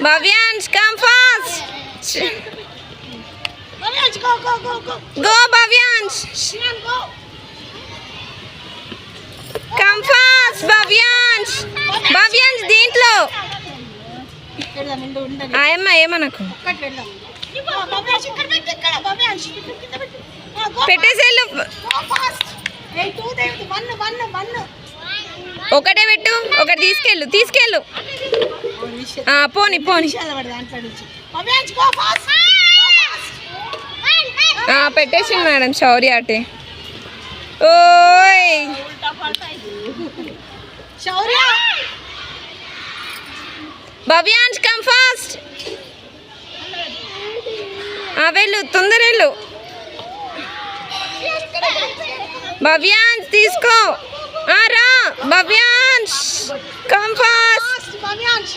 భవ్యాంష్ come fast. Bhavyansh, go, go, go, go. Go Bhavyansh. Shivan, go. Come fast Bhavyansh. Bhavyansh దీంట్లో వెళ్దాం ముందు ఉండని ఆయమ్మ ఏమనకు ఒక్కటి వెళ్దాం. భవ్యాంష్ ఇక్కడ పెట్టు, ఇక్కడ భవ్యాంష్ ఇక్కడ కింద పెట్టు. Go పెట్టేసేళ్ళు. fast. Hey, two దేవత one. ఒకటే పెట్టు, ఒకటి తీసుకెళ్ళు. పోని విషయాలు పడదు దాంట్లో నుంచి. భవ్యాంష్, go fast. పెట్టేసింది మేడం శౌర్య అటే. ఓయ్ శౌర్య భవ్యాంష్ కమ్ ఫాస్ట్. వెళ్ళు, తొందర వెళ్ళు. భవ్యాంష్ తీసుకో. రా భవ్యాంష్ కమ్ ఫాస్ట్. భవ్యాంష్